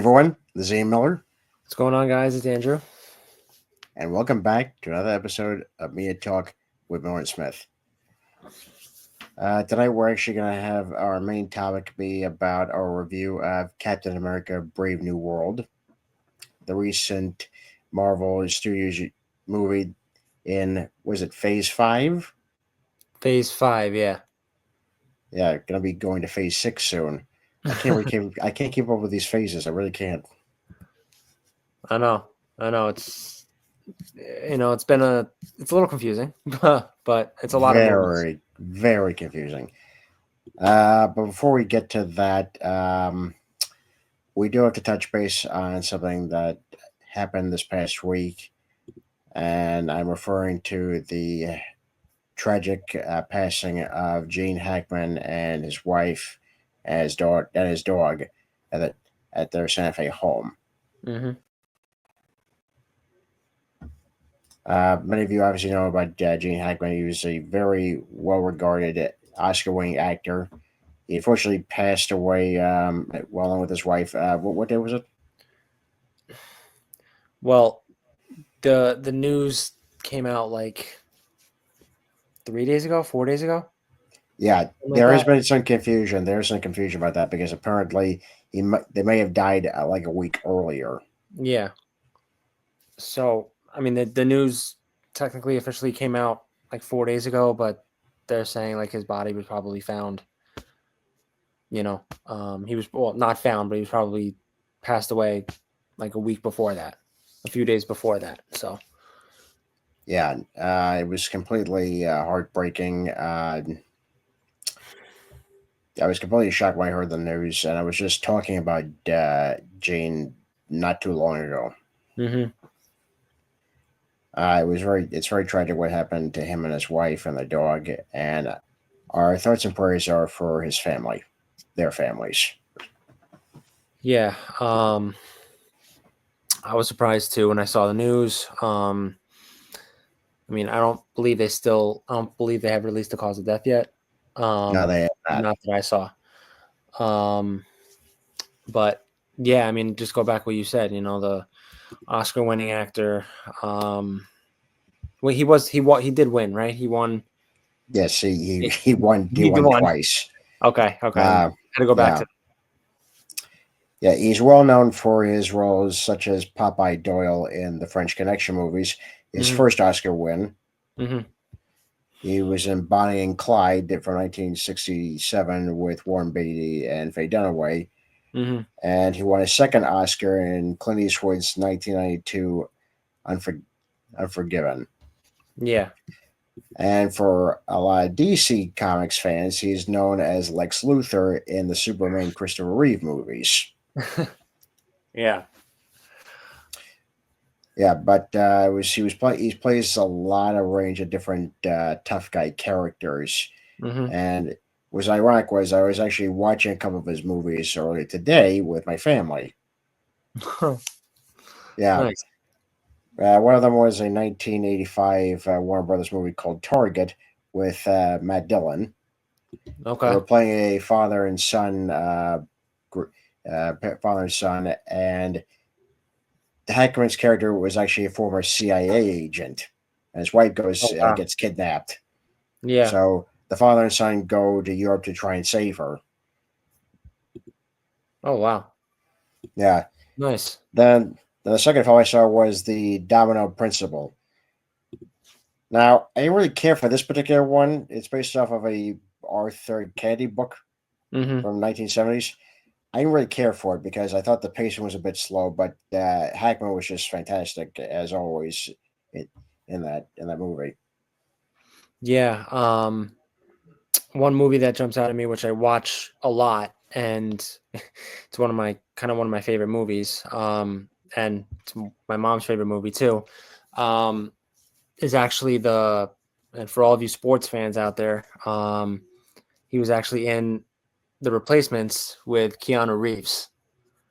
everyone, this is Ian Miller, What's going on, guys? It's Andrew. and welcome back to another episode of Media Talk with Miller and Smith. Tonight, we're actually going to have our main topic be about our review of Captain America Brave New World, the recent Marvel Studios movie was it Phase 5? Phase 5, yeah. Yeah, going to be going to Phase 6 soon. I can't keep up with these phases. I really can't. I know. It's it's a little confusing, but it's a lot of movies. Very, very confusing. But before we get to that, we do have to touch base on something that happened this past week, and I'm referring to the tragic passing of Gene Hackman and his wife and his dog at, at their Santa Fe home. Mm-hmm. Many of you obviously know about Gene Hackman. He was a very well-regarded Oscar-winning actor. He unfortunately passed away along with his wife. What day was it? Well, the news came out like 3 days ago, 4 days ago. Yeah, Something there like has that. been some confusion. There's some confusion about that because apparently they may have died like a week earlier. Yeah. So, I mean, the news technically officially came out like 4 days ago, but they're saying like his body was probably found. He was not found, but he was probably passed away like a week before that, a few days before that. So Yeah, it was completely heartbreaking. I was completely shocked when I heard the news, and I was just talking about Jane not too long ago. mm-hmm. It's very tragic what happened to him and his wife and the dog, and our thoughts and prayers are for his family, their families. Yeah, I was surprised too when I saw the news. I mean, I don't believe they have released the cause of death yet. No, Um, they have not. Not that I saw. Um, but yeah, I mean, just go back what you said. The Oscar-winning actor. Well, he did win, right? He won. Yes, He, he won. He he won won. twice. Okay. Uh, Had to go back yeah, to. yeah. He's well known for his roles such as Popeye Doyle in the French Connection movies. His Mm-hmm, first Oscar win. mm-hmm. He was in Bonnie and Clyde from 1967 with Warren Beatty and Faye Dunaway, Mm-hmm. and he won his second Oscar in Clint Eastwood's 1992 Unforgiven. Yeah. And for a lot of DC Comics fans, he's known as Lex Luthor in the Superman Christopher Reeve movies. Yeah. Yeah, but he plays a lot of range of different tough guy characters, Mm-hmm. and was ironic was I was actually watching a couple of his movies earlier today with my family. Yeah, Nice. one of them was a 1985 Warner Brothers movie called Target with Matt Dillon. They Okay. were playing a father and son, father and son, and Hackman's character was actually a former CIA agent, and his wife Oh wow. gets kidnapped. Yeah. So the father and son go to Europe to try and save her. Oh wow. Yeah. Nice. Then the second film I saw was the Domino Principle. Now I didn't really care for this particular one. It's based off of a Arthur Kennedy book Mm-hmm. from 1970s. I didn't really care for it because I thought the pacing was a bit slow, but Hackman was just fantastic as always in, in that movie. Yeah. One movie that jumps out at me, which I watch a lot, and it's one of my favorite movies. And it's my mom's favorite movie too. Um, is actually and for all of you sports fans out there, he was actually in The Replacements with Keanu Reeves.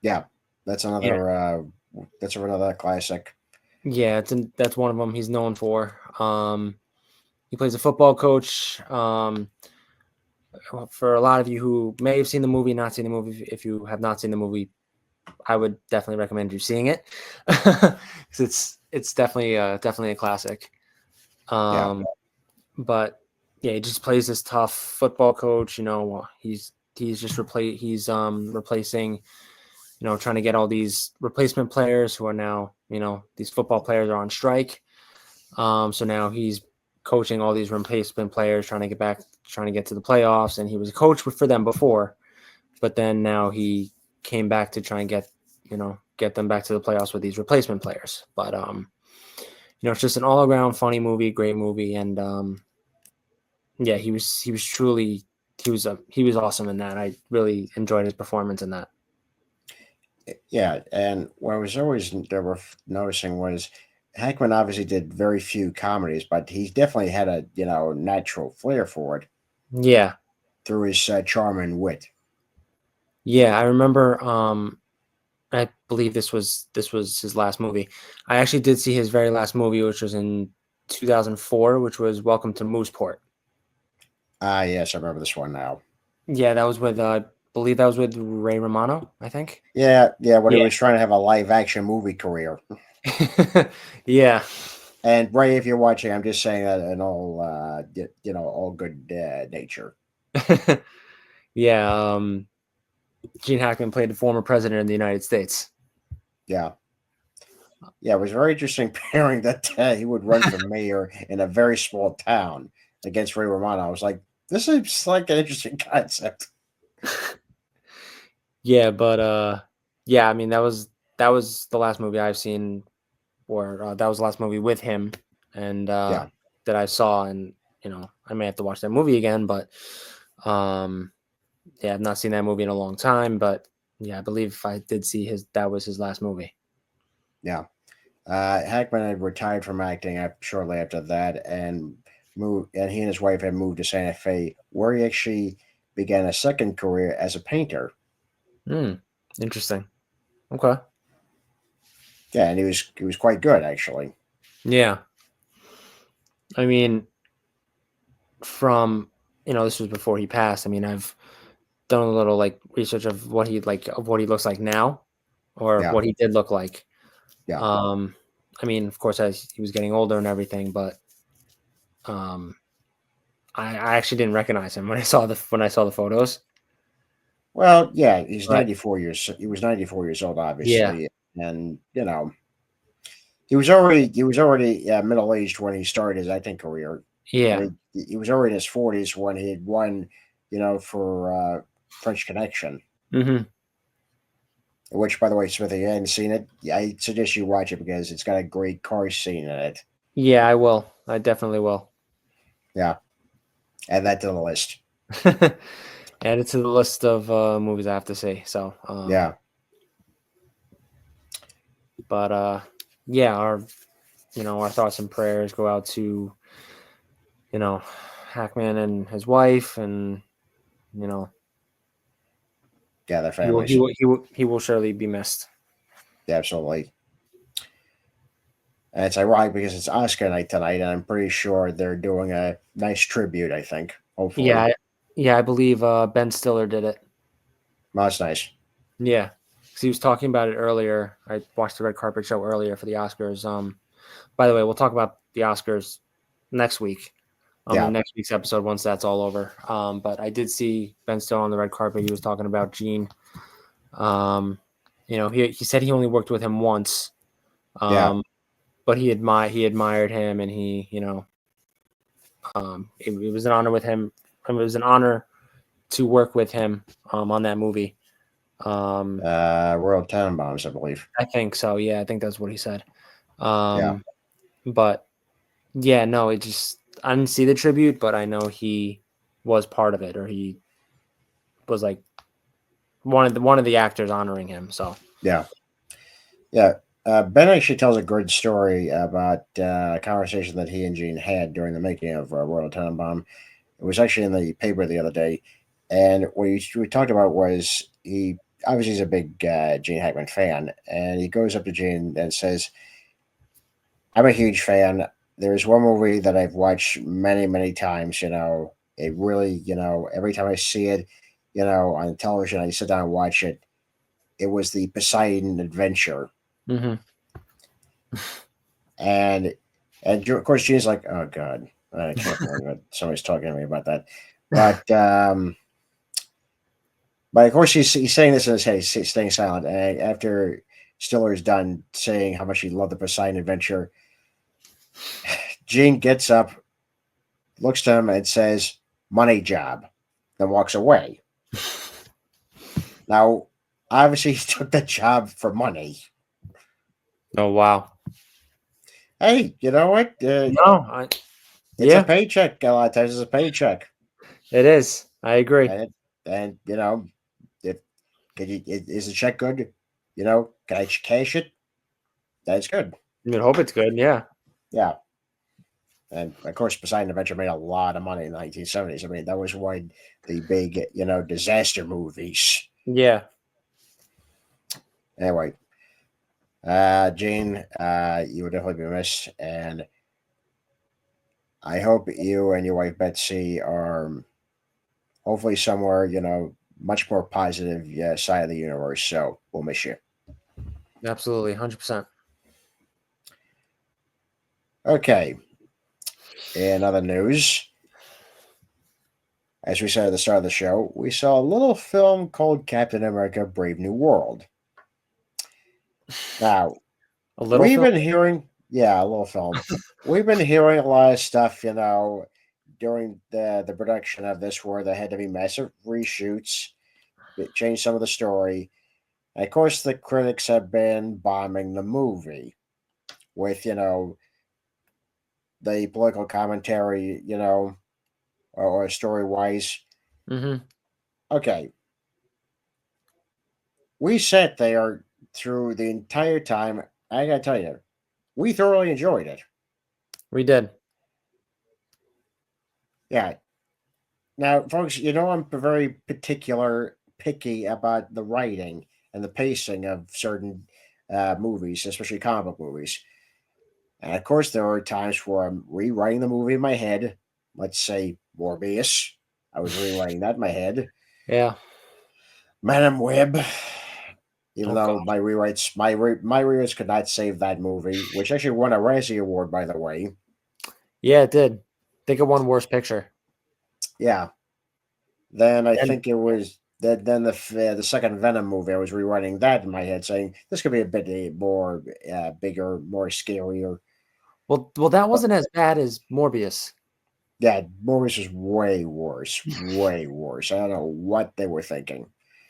Yeah, Yeah. that's another classic. Yeah, that's one of them he's known for. He plays a football coach. For a lot of you who may have seen the movie, not seen the movie, if you have not seen the movie, I would definitely recommend you seeing it because it's definitely a classic. Yeah, Um, but yeah, he just plays this tough football coach. He's just replacing, trying to get all these replacement players who are now, these football players are on strike. So now he's coaching all these replacement players, trying to get to the playoffs. And he was a coach for them before, but then now he came back to try and get them back to the playoffs with these replacement players. But it's just an all around funny movie, great movie, and yeah, he was truly he was awesome in that. I really enjoyed his performance in that. yeah. And what I was always noticing was Hackman obviously did very few comedies, but he definitely had a natural flair for it Yeah, through his charm and wit. yeah, I remember. I believe this was his last movie. I actually did see his very last movie, which was in 2004, which was Welcome to Mooseport. Ah, yes, I remember this one now. Yeah, that was with I believe that was with Ray Romano, I think. Yeah, yeah. When he Yeah. was trying to have a live action movie career. Yeah. And Ray, if you're watching, I'm just saying that in all, all good nature. Yeah, Gene Hackman played the former president of the United States. Yeah, yeah. It was very interesting pairing that he would run for mayor in a very small town against Ray Romano. I was like, this is like an interesting concept. Yeah, but yeah, I mean that was the last movie I've seen, or that was the last movie with him, and Yeah. that I saw, and I may have to watch that movie again, but um, yeah, I've not seen that movie in a long time, but yeah, I believe I did see that was his last movie. Yeah. Hackman had retired from acting shortly after that, and he and his wife had moved to Santa Fe, where he actually began a second career as a painter. Hmm. Interesting. Okay. Yeah, and he was quite good actually. Yeah. I mean, from this was before he passed. I mean, I've done a little like research of what he looks like now, or Yeah, what he did look like. yeah. Um, I mean, of course, as he was getting older and everything, but um, I actually didn't recognize him when I saw the photos. Well, yeah, he's But 94 years. He was 94 years old, yeah, obviously, and he was already middle aged when he started his acting career. I yeah, mean, he was already in his 40s when he had won, for French Connection. hmm, Which, by the way, Smith, if you hadn't seen it, I suggest you watch it because it's got a great car scene in it. yeah. I will. I definitely will. Yeah, add that to the list. Add it to the list of movies I have to see. So, Yeah, but yeah, our thoughts and prayers go out to you know Hackman and his wife, and you know yeah, their he will he families. will he will he will surely be missed. Yeah, absolutely. And it's ironic because it's Oscar night tonight, and I'm pretty sure they're doing a nice tribute. I think, Yeah, hopefully, yeah, I believe Ben Stiller did it. well, that's nice. Yeah, because he was talking about it earlier. I watched the red carpet show earlier for the Oscars. By the way, we'll talk about the Oscars next week. In Yeah, next week's episode once that's all over. But I did see Ben Stiller on the red carpet. He was talking about Gene. Um, he said he only worked with him once. yeah, Um, but he admired him, and it was an honor with him. It was an honor to work with him on that movie. Um, Royal Tenenbaums, I believe. I think so. Yeah, I think that's what he said. Yeah, Um, but yeah, no, I didn't see the tribute, but I know he was part of it, or he was like one of the actors honoring him. So yeah, yeah. Ben actually tells a good story about a conversation that he and Gene had during the making of Royal Tenenbaum. It was actually in the paper the other day, and what we talked about was he obviously is a big Gene Hackman fan, and he goes up to Gene and says, "I'm a huge fan. There's one movie that I've watched many, many times. It really, every time I see it, on television, I sit down and watch it. it was the Poseidon Adventure, Mm-hmm. and of course Gene's like, oh god, I can't believe it. Somebody's talking to me about that, but of course he's saying this in his head. He's staying silent, and after Stiller's done saying how much he loved the Poseidon Adventure, Gene gets up, looks to him, and says, "Money job," then walks away. Now, obviously, he took the job for money. Oh wow. Hey, you know what? No, It's a yeah, paycheck. A lot of times, it's a paycheck, it is. I agree. and if is the check good? Can I cash it? That's good. I mean, hope it's good. Yeah. Yeah, and of course, Poseidon Adventure made a lot of money in the 1970s. I mean, that was one of the big, disaster movies. Yeah. Anyway, Gene, you would definitely be missed, and I hope you and your wife Betsy are hopefully somewhere, much more positive side of the universe. So we'll miss you. Absolutely. 100%. Okay. In other news, as we said at the start of the show, we saw a little film called Captain America Brave New World. Now, A little we've film. been hearing, yeah, a little film. We've been hearing a lot of stuff, during the production of this where there had to be massive reshoots, change some of the story. And of course, the critics have been bombing the movie with, the political commentary, or story wise. Mm-hmm. Okay, we sat there through the entire time. I gotta tell you, we thoroughly enjoyed it. We did. Yeah. Now, folks, I'm very picky about the writing and the pacing of certain movies, especially comic book movies. And of course, there are times where I'm rewriting the movie in my head. Let's say Morbius. I was rewriting that in my head. Yeah. Madam Web. Even Oh though God. my rewrites could not save that movie, which actually won a Razzie Award, by the way. Yeah, it did. Think of one worst picture. Yeah. Then I And think it was that. Then the second Venom movie, I was rewriting that in my head, saying this could be a bit more bigger, more scarier. well, that But wasn't as bad as Morbius. yeah, Morbius was way worse, way worse. I don't know what they were thinking.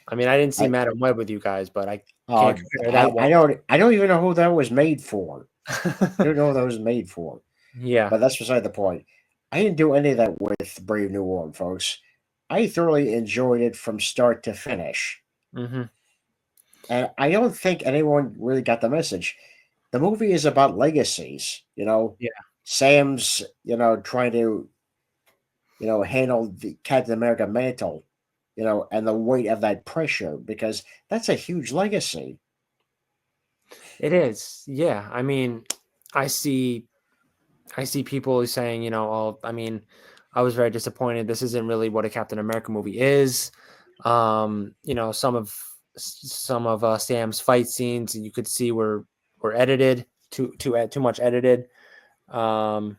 I mean, I didn't see I Madam Web with you guys, but I can't uh, compare that I don't even know who that was made for. I one. don't know what that was made for. Yeah. But that's beside the point. I didn't do any of that with Brave New World, folks. I thoroughly enjoyed it from start to finish. Mm-hmm. And I don't think anyone really got the message. The movie is about legacies, Yeah. Sam's, trying to, handle the Captain America mantle, and the weight of that pressure because that's a huge legacy. It is. Yeah. I mean, I see I see people saying, oh, I mean, I was very disappointed. This isn't really what a Captain America movie is. Some of Sam's fight scenes you could see were edited too much edited. Um,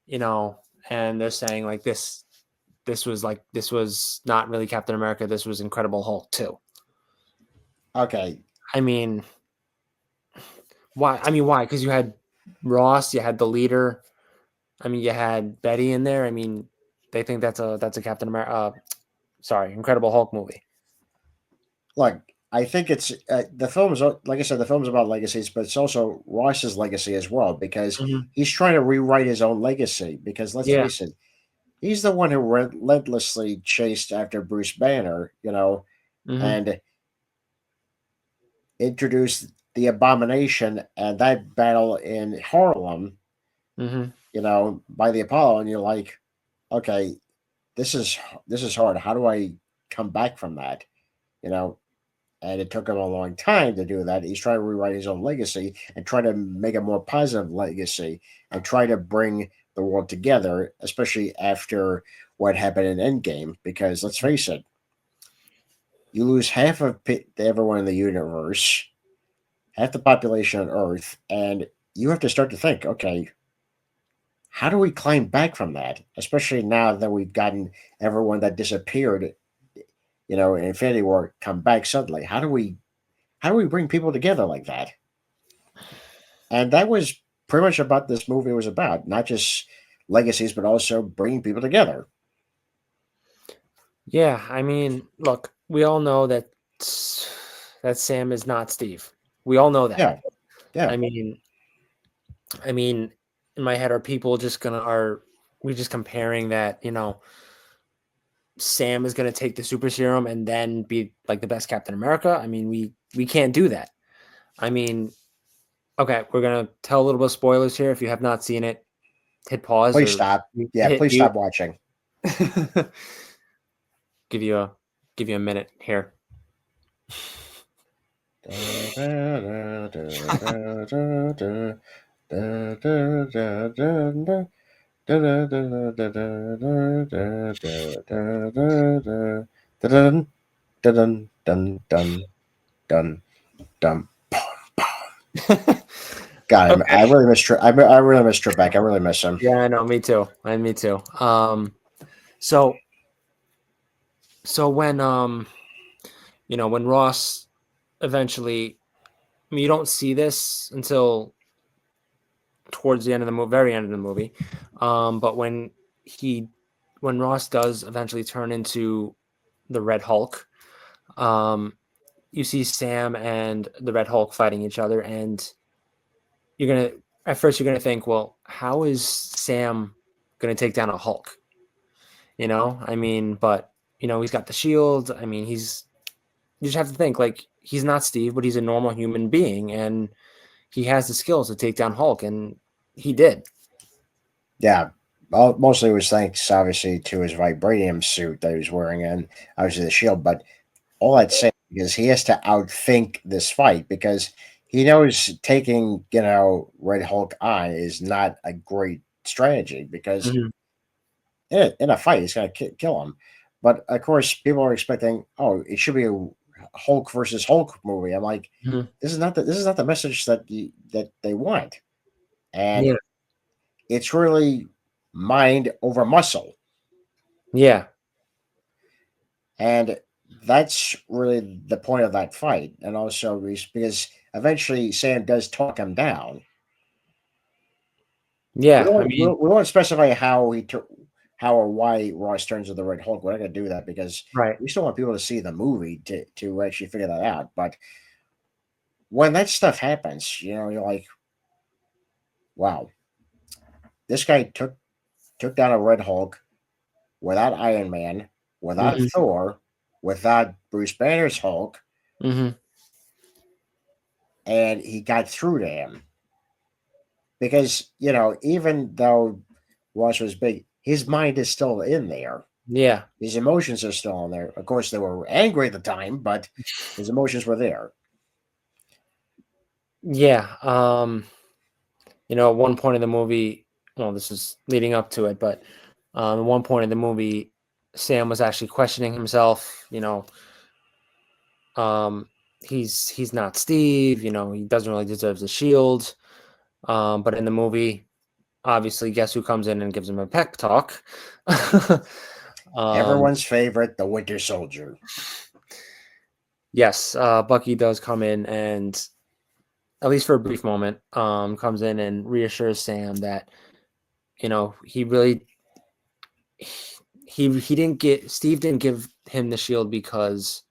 you know, and they're saying like this was not really Captain America. This was Incredible Hulk too. Okay, I mean, why? I mean, why? Because you had Ross, you had the leader. I mean, you had Betty in there. I mean, they think that's a Captain America. Sorry, Incredible Hulk movie. look, I think it's the film's like I said, the film's about legacies, but it's also Ross's legacy as well because Mhm. he's trying to rewrite his own legacy. Because let's Yeah. face it, he's the one who relentlessly chased after Bruce Banner, Hmm. and introduced the Abomination and that battle in Harlem, Hmm. by the Apollo, and you're like, okay, this is this is hard. How do I come back from that? You know, and it took him a long time to do that. He's trying to rewrite his own legacy and try to make a more positive legacy and try to bring the world together, especially after what happened in Endgame. Because let's face it, you lose half of everyone in the universe, half the population on Earth, and you have to start to think, okay, how do we climb back from that? Especially now that we've gotten everyone that disappeared, in Infinity War come back suddenly. How do we bring people together like that? And that was pretty much about this movie was about, not just legacies, but also bringing people together. Yeah, I mean, look, we all know that Sam is not Steve. We all know that. Yeah, yeah. I mean, I mean, in my head, are we just comparing that? Sam is gonna take the super serum and then be like the best Captain America? I mean, we can't do that. I mean, okay, we're gonna tell a little bit of spoilers here. If you have not seen it, hit pause Please or stop. Yeah, hit please mute. stop watching. give you a give you a minute here. God, I Okay. really miss I really miss Trebek. I really miss him. Yeah, I know. Me too. And me too. So so when Ross eventually, I mean, you don't see this until towards the end of the movie, very end of the movie. But he, when Ross does eventually turn into the Red Hulk, um, you see Sam and the Red Hulk fighting each other, and you're gonna at first you're gonna think, well, how is Sam gonna take down a Hulk? I mean, but he's got the shield. I mean, you just have to think like he's not Steve, but he's a normal human being, and he has the skills to take down Hulk, and he did. Yeah, mostly it was thanks, obviously, to his vibranium suit that he was wearing, and obviously the shield. But all that said, because he has to outthink this fight because he knows taking Red Hulk on is not a great strategy because Mhm, in a fight he's going to kill him. But of course, people are expecting, oh, it should be a Hulk versus Hulk movie. I'm like, mhm. this is not the message that they want, and Yeah, it's really mind over muscle. yeah, And that's really the point of that fight. And also because eventually Sam does talk him down. We yeah. I won't, we mean, won't we won't specify how or why Ross turns to the Red Hulk. We're not going to do that because right. we still want people to see the movie to actually figure that out. But when that stuff happens, you're like, wow, this guy took down a Red Hulk without Iron Man, without Hmm. Thor, without Bruce Banner's Hulk, Hmm. and he got through to him. Because even though Ross was big, his mind is still in there. Yeah, His emotions are still in there. Of course, they were angry at the time, but his emotions were there. yeah. At one point in the movie, well, this is leading up to it, but at one point in the movie, Sam was actually questioning himself. Um, he's not Steve. He doesn't really deserve the shield. But in the movie, obviously, guess who comes in and gives him a pep talk? um, Everyone's favorite, the Winter Soldier. yes, Bucky does come in and, at least for a brief moment, comes in and reassures Sam that he really he didn't get Steve didn't give him the shield because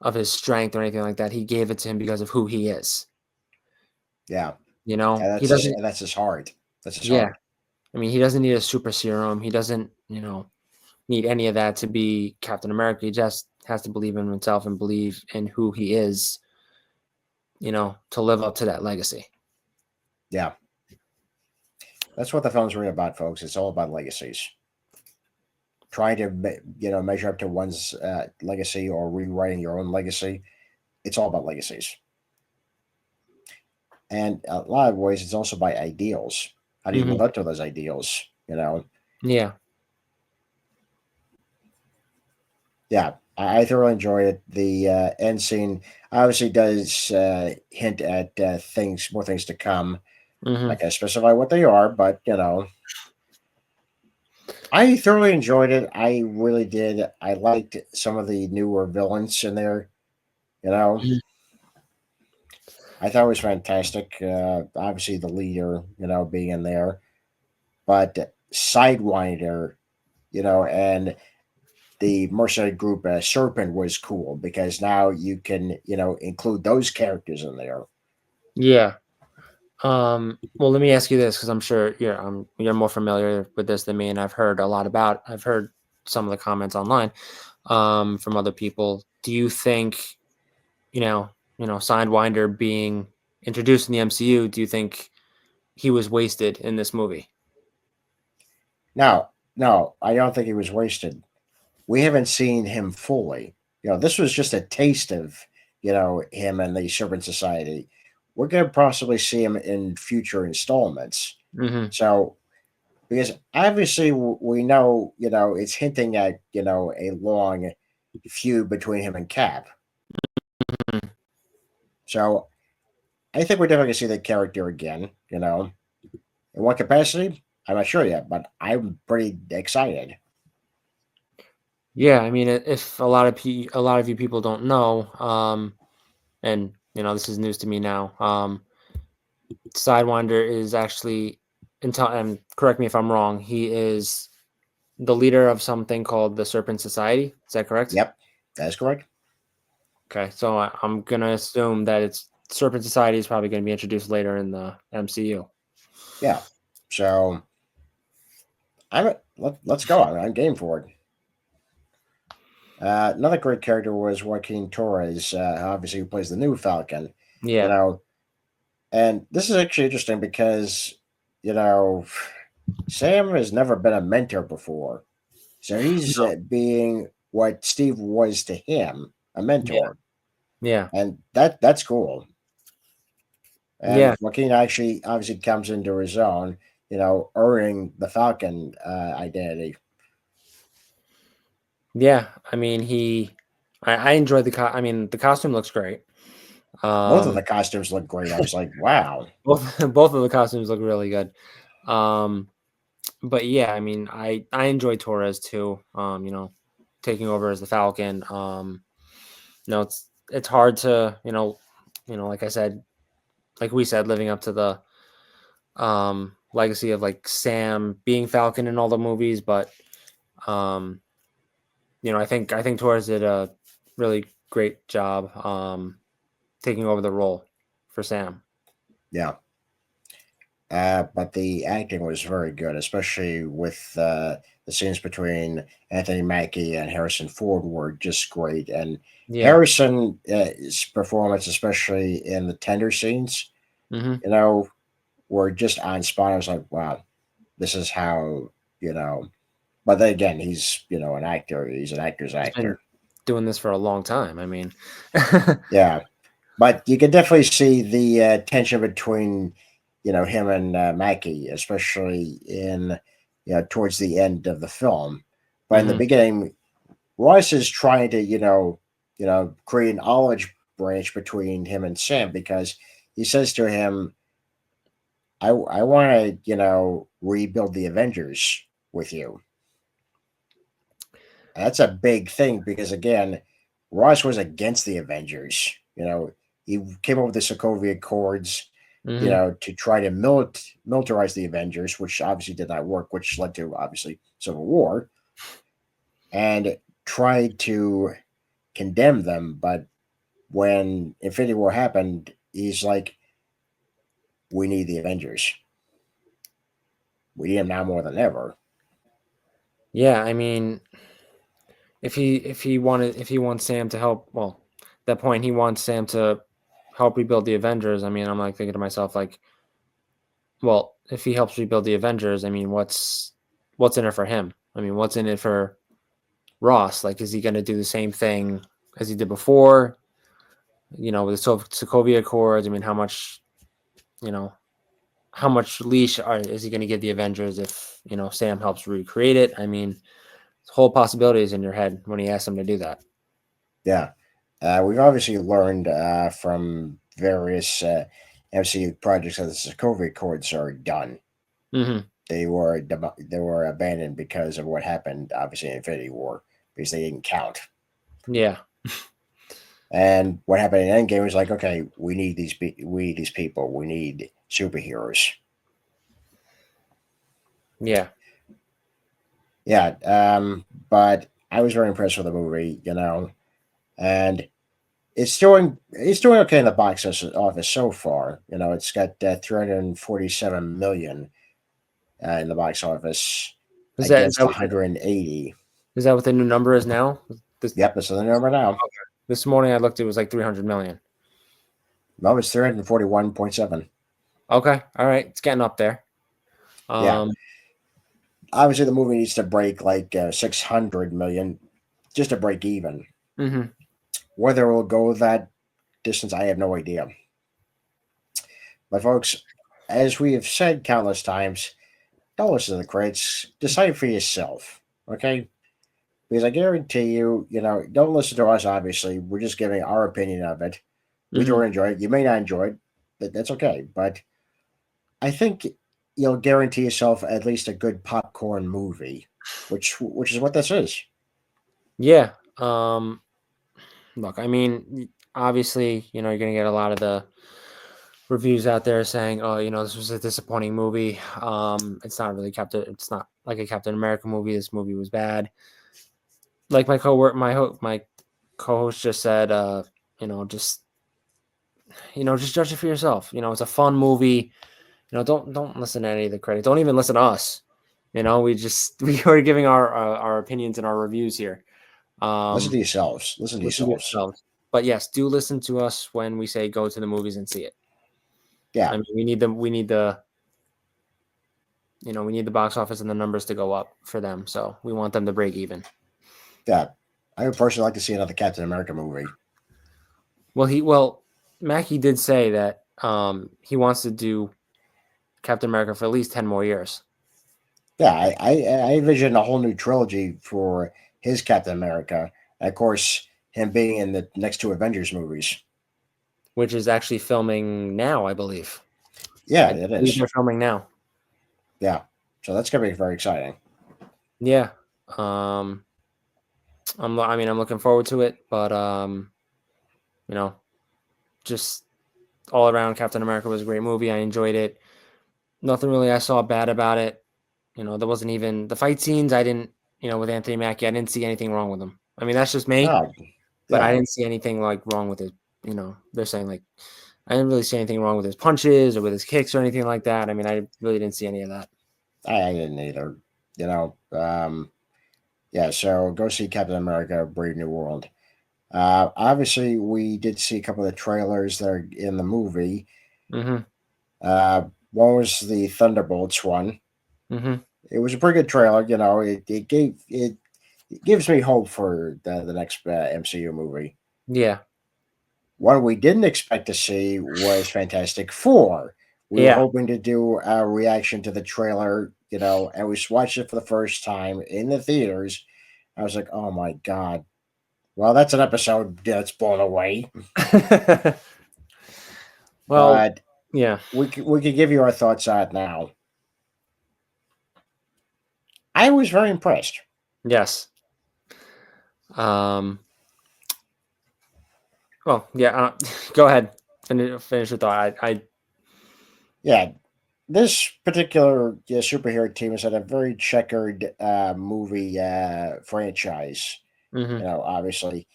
of his strength or anything like that. He gave it to him because of who he is. Yeah, He and doesn't. that's his heart. That's his Yeah, heart. I mean, he doesn't need a super serum. He doesn't need any of that to be Captain America. He just has to believe in himself and believe in who he is. To live up to that legacy. Yeah, that's what the film's really about, folks. It's all about legacies. Trying to measure up to one's legacy or rewriting your own legacy. It's all about legacies. And a lot of ways, it's also by ideals. How do you Hmm. live up to those ideals? Yeah. Yeah. I thoroughly enjoyed it. The end scene obviously does hint at things, more things to come. Hmm. Not gonna specify what they are, but I thoroughly enjoyed it. I really did. I liked some of the newer villains in there. You know, I thought it was fantastic. Obviously, the leader, being in there, but Sidewinder, and the mercenary group Serpent was cool because now you can, include those characters in there. Yeah. Well, let me ask you this because I'm sure you're more familiar with this than me, and I've heard some of the comments online from other people. Do you think Sidewinder being introduced in the MCU? Do you think he was wasted in this movie? Now, no, I don't think he was wasted. We haven't seen him fully. This was just a taste of, him and the Serpent Society. We're going to possibly see him in future installments. Hmm. So, because obviously we know, it's hinting at, a long feud between him and Cap. So I think we're definitely going to see that character again, In what capacity? I'm not sure yet, but I'm pretty excited. Yeah, I mean, if a lot of you people don't know, and this is news to me now. Sidewinder is actually, and correct me if I'm wrong. He is the leader of something called the Serpent Society. Is that correct? Yep, that's correct. Okay, so I'm gonna assume that it's Serpent Society is probably gonna be introduced later in the MCU. Yeah. So let's go. I'm game for it. Another great character was Joaquin Torres, obviously who plays the new Falcon. You Yeah. know, and this is actually interesting because you know Sam has never been a mentor before, so he's No. being what Steve was to him, a Yeah. mentor, Yeah. and that's cool. Yeah. And Joaquin actually obviously comes into his own, earning the Falcon identity. Yeah. I mean, I enjoyed I mean, the costume looks great. Both of the Um, costumes look great. I was like, wow. both of the costumes look really good. Um, but yeah, I mean, I enjoy Torres too. Taking over as the Falcon. It's hard to like I said, like we said, living up to the legacy of like Sam being Falcon in all the movies, but um, I think Torres did a really great job taking over the role for Sam. Yeah. But the acting was very good, especially with the scenes between Anthony Mackie and Harrison Ford were just great. And Yeah. Harrison's performance, especially in the tender scenes, Hmm. you know, were just on spot. I was like, wow, this is how, you know. But then again, he's, an actor. He's an actor's He's been actor. doing this for a long time. I mean, Yeah. But you can definitely see the tension between, him and Mackie, especially in, towards the end of the film. But in the hmm beginning, Royce is trying to, create an olive branch between him and Sam because he says to him, I want to, rebuild the Avengers with you. And that's a big thing because, again, Ross was against the Avengers. He came up with the Sokovia Accords, hmm to try to militarize the Avengers, which obviously did not work, which led to obviously Civil War, and tried to condemn them. But when Infinity War happened, he's like, "We need the Avengers. We need them now more than ever." yeah. I mean, if he wants Sam to help, well, at that point he wants Sam to help rebuild the Avengers. I mean, I'm like thinking to myself like, well, if he helps rebuild the Avengers, I mean, what's in it for him? I mean, what's in it for Ross? Like, is he going to do the same thing as he did before? With the Sokovia Accords. I mean, you know, how much is he going to give the Avengers if Sam helps recreate it? I mean, whole possibilities in your head when he asks him to do that. Yeah. We've obviously learned from various MCU projects that the Sokovia Accords are done. Hmm. They were abandoned because of what happened, obviously, in Infinity War, because they didn't count. Yeah. And what happened in Endgame was like, okay, we need these people, we need superheroes. Yeah. Yeah, but I was very impressed with the movie, and it's doing okay in the office so far. It's got 347 million in the box office Is that is against that what the, 180. is that what the new number is now? This Yep, this is the number now. this morning I looked, it was like 300 million. No, it's 341.7. Okay. All right. It's getting up there. Yeah, Um, obviously the movie needs to break like 600 million just to break even. hmm. Whether it will go that distance, I have no idea. But folks, as we have said countless times, don't listen to the critics. Decide for yourself. Okay? Because I guarantee you, don't listen to us, obviously. We're just giving our opinion of it. We Hmm. don't enjoy it. You may not enjoy it. That's okay. But I think you'll guarantee yourself at least a good popcorn movie, which is what this is. Yeah. Look, I mean, obviously, you're gonna get a lot of the reviews out there saying, "Oh, this was a disappointing movie. It's not really Captain. It's not like a Captain America movie. This movie was bad." Like my co-host just said, just just judge it for yourself. It's a fun movie. Don't listen to any of the critics. Don't even listen to us. We just we are giving our opinions and our reviews here. Listen Um, to yourselves. Listen to listen to yourselves. yourselves. But yes, do listen to us when we say go to the movies and see it. I Yeah, mean, we need the box office and the numbers to go up for them. So we want them to break even. yeah. I would personally like to see another Captain America movie. Well, Mackie did say that he wants to do Captain America for at least 10 more years, Yeah, I envision a whole new trilogy for his Captain America. And of course, him being in the next two Avengers movies. which is actually filming now, I believe. Yeah, I it believe is. they're filming now. Yeah, so that's gonna be very exciting. Yeah. Um I mean, I'm looking forward to it, but you know, just all around Captain America was a great movie. I enjoyed it. Nothing really I saw bad about it. There wasn't even the fight scenes. I didn't, with Anthony Mackie, I didn't see anything wrong with him. I mean, that's just me, Oh, but I yeah, didn't see anything like wrong with it. They're saying like I didn't really see anything wrong with his punches or with his kicks or anything like that. I mean, I really didn't see any of that. I didn't either. You know, um, yeah. So go see Captain America: Brave New World. Obviously, we did see a couple of the trailers that are in the movie. Mhm. One was the Thunderbolts one. Mhm. It was a pretty good trailer. It gives me hope for the next MCU movie. Yeah. One we didn't expect to see was Fantastic Four. We were Yeah. hoping to do a reaction to the trailer, and we watched it for the first time in the theaters. I was like, oh my God. Well, that's an episode that's blown away. Well, But yeah. we could give you our thoughts on it now. I was very impressed. Yes. Um well, yeah, go ahead. Finish your thought. I Yeah, this particular superhero team has had a very checkered movie franchise. Mhm. Obviously,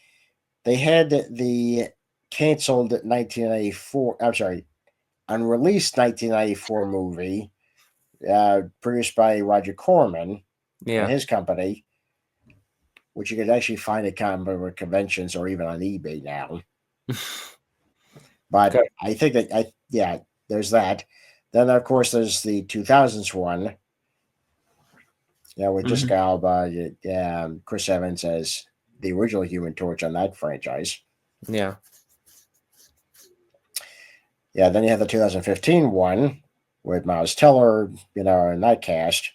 they had the canceled 1994. I'm sorry, unreleased 1994 movie produced by Roger Corman and Yeah. his company, which you could actually find at comic conventions or even on eBay now. But Okay. I think that yeah, there's that. Then of course there's the 2000s one. Yeah, with Mhm. Jessica Alba, Chris Evans as the original Human Torch on that franchise. Yeah. Yeah, then you have the 2015 one with Miles Teller, in that cast,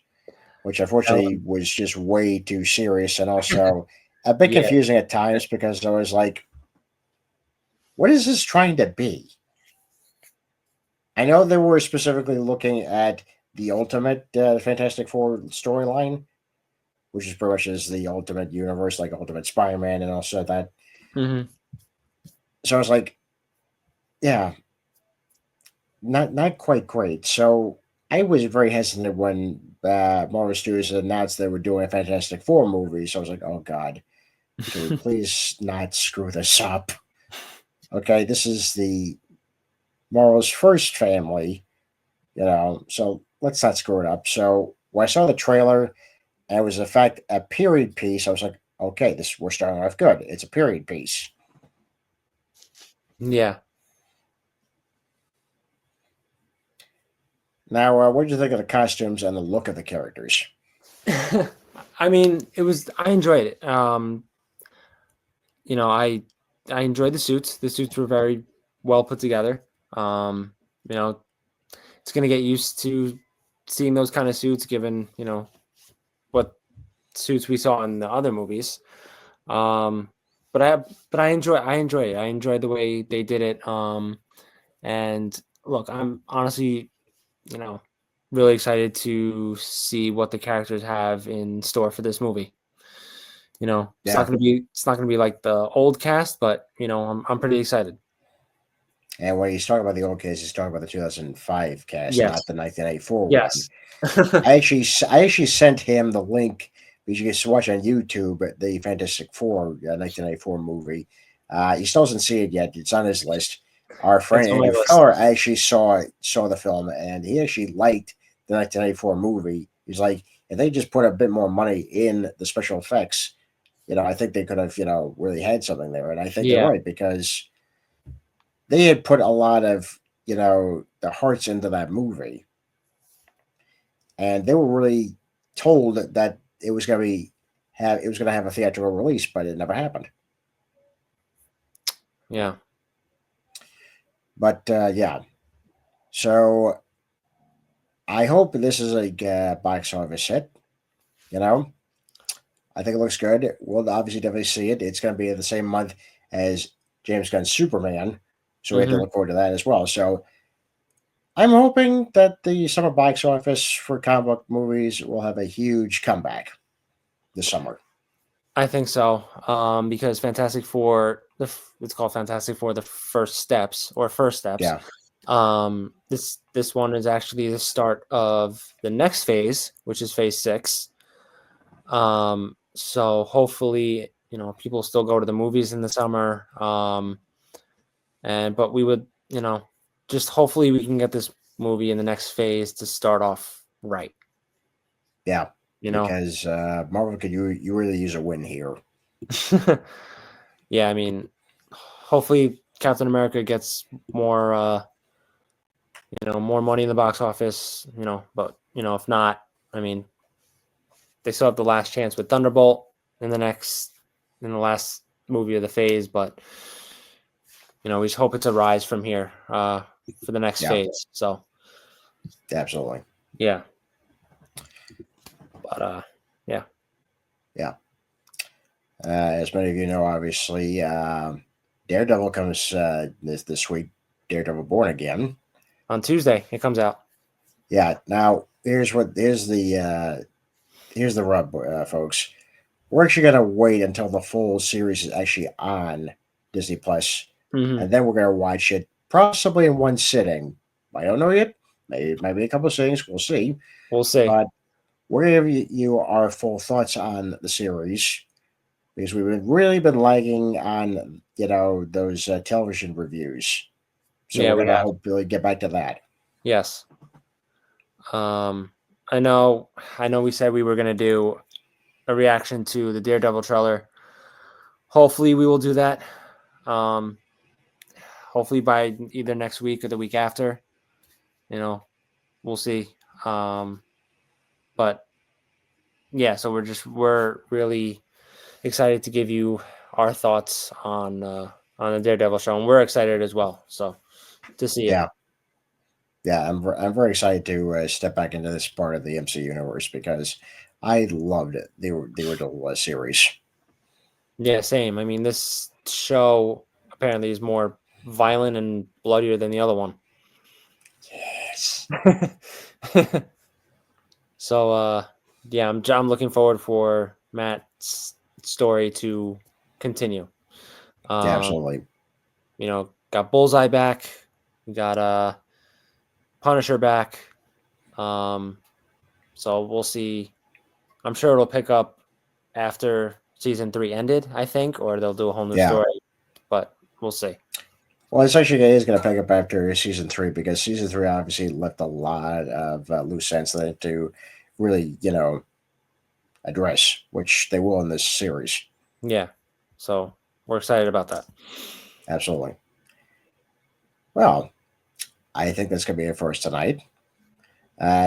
which Um, unfortunately was just way too serious, and also a bit Yeah. confusing at times because I was like, what is this trying to be? I know they were specifically looking at the ultimate Fantastic Four storyline, which is pretty much is the ultimate universe, like Ultimate Spider-Man, and also that. Hmm. So I was like, yeah, not quite great. So I was very hesitant when Marvel Studios announced they were doing a Fantastic Four movie. So I was like, oh god, can we please not screw this up? Okay, this is the Marvel's first family, so let's not screw it up. So when I saw the trailer and it was in fact a period piece, I was like, okay, this we're starting off good. It's a period piece. Yeah. Now, what did you think of the costumes and the look of the characters? I mean, it was. I enjoyed it. You know, I enjoyed the suits. The suits were very well put together. Um, you know, it's gonna get used to seeing those kind of suits, given what suits we saw in the other movies. Um, but I enjoy it. I enjoyed the way they did it. And look, I'm honestly, you know, really excited to see what the characters have in store for this movie. Yeah, It's not gonna be like the old cast, but I'm pretty excited. and when he's talking about the old cast, he's talking about the 2005 cast, not Yes. the 1984 one. Yes. I actually sent him the link because you can watch on YouTube the Fantastic Four 1994 movie. He still hasn't seen it yet. It's on his list. Our It's friend on my Andrew list. Feller actually saw the film and he actually liked the 1994 movie. He's like, if they just put a bit more money in the special effects, I think they could have really had something there. And I think they're Yeah. right because they had put a lot of the hearts into that movie and they were really told that it was going to have a theatrical release, but it never happened. Yeah. But yeah, so I hope this is a box office hit. You know, I think it looks good. We'll obviously definitely see it. It's going to be in the same month as James Gunn's Superman, so we have to Hmm. look forward to that as well. So I'm hoping that the summer box office for comic book movies will have a huge comeback this summer. I think so. Because Fantastic Four, it's called Fantastic Four: The First Steps or First Steps. Yeah, This one is actually the start of the next phase, which is Phase 6. So hopefully, people still go to the movies in the summer. But we would, just hopefully we can get this movie in the next phase to start off right. yeah, You know. because Marvel could you really use a win here. Yeah, I mean, hopefully Captain America gets more, more money in the box office. But if not, I mean, they still have the last chance with Thunderbolt in in the last movie of the phase. But we just hope it's a rise from here for the next Yeah, phase. So absolutely. yeah, but yeah. Yeah. As many of you know, obviously, Daredevil comes this week. Daredevil Born Again. On Tuesday it comes out. Yeah. Now here's the rub, folks. We're actually gonna wait until the full series is actually on Disney Plus, Hmm. and then we're gonna watch it possibly in one sitting. I don't know yet. Maybe it might be a couple of sittings. We'll see. We'll see. But we're gonna give you our full thoughts on the series because we've really been lagging on those television reviews. So Yeah, we're we gonna have. hopefully get back to that. Yes. Um, I know. I know. We said we were gonna do a reaction to the Daredevil trailer. Hopefully, we will do that. Um, Hopefully by either next week or the week after. You know, we'll see. Um, but yeah, so we're really excited to give you our thoughts on the Daredevil show, and we're excited as well. So to see it. Yeah, yeah, I'm very excited to step back into this part of the MC universe because I loved it. The original series. Yeah, same. I mean, this show apparently is more violent and bloodier than the other one. Yes. So, yeah, I'm looking forward for Matt's story to continue. Yeah, Um, absolutely. got Bullseye back, we got Punisher back. Um, so we'll see. I'm sure it'll pick up after season 3 ended, I think, or they'll do a whole new Yeah. story. But we'll see. Well, it's actually is going to pick up after season three because season three obviously left a lot of loose ends that to really, address, which they will in this series. Yeah. So we're excited about that. Absolutely. Well, I think that's going to be it for us tonight.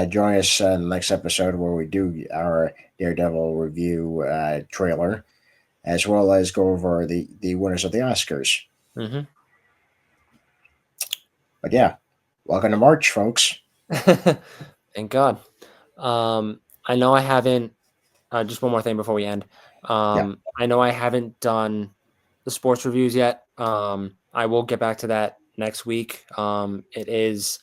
Join us in the next episode where we do our Daredevil review trailer, as well as go over the winners of the Oscars. Hmm. But yeah, welcome to March, folks. Thank God. I know I haven't. Just one more thing before we end. Yeah, I know I haven't done the sports reviews yet. I will get back to that next week. It is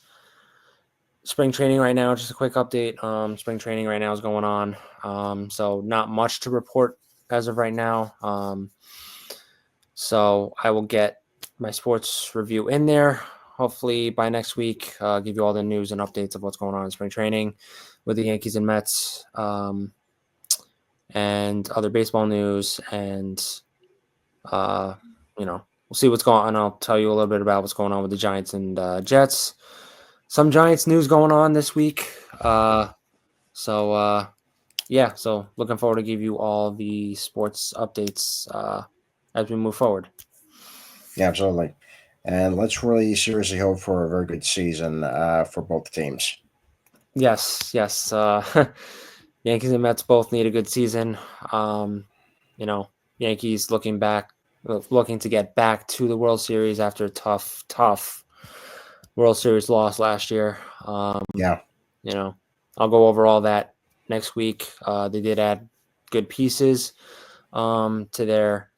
spring training right now. Just a quick update. Spring training right now is going on. So not much to report as of right now. So I will get my sports review in there. Hopefully by next week, give you all the news and updates of what's going on in spring training with the Yankees and Mets, and other baseball news. And, uh, we'll see what's going on. I'll tell you a little bit about what's going on with the Giants and Jets. Some Giants news going on this week. Yeah, so looking forward to give you all the sports updates as we move forward. yeah, absolutely. And let's really seriously hope for a very good season for both teams. Yes, yes. Yankees and Mets both need a good season. Um, you know, Yankees looking to get back to the World Series after a tough World Series loss last year. Yeah, You know, I'll go over all that next week. They did add good pieces to their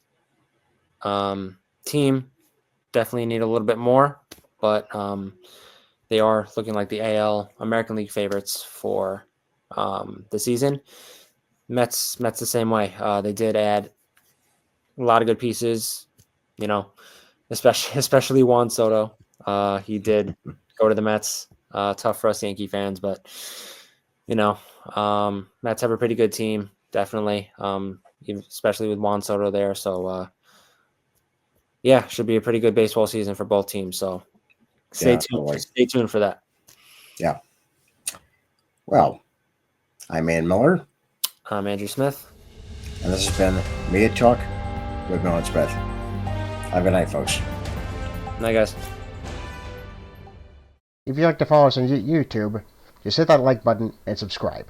team. Definitely need a little bit more, but they are looking like the AL American League favorites for the season. Mets the same way. They did add a lot of good pieces, you know, especially Juan Soto. He did go to the Mets. Tough for us Yankee fans, but you know, Mets have a pretty good team, definitely. Especially with Juan Soto there. So yeah, should be a pretty good baseball season for both teams. So yeah, absolutely. stay tuned for that. Yeah. Well, I'm Ian Miller, I'm Andrew Smith. and this has been Media Talk with Miller and Smith. Have a good night, folks. Night, guys. If you'd like to follow us on YouTube, just hit that like button and subscribe.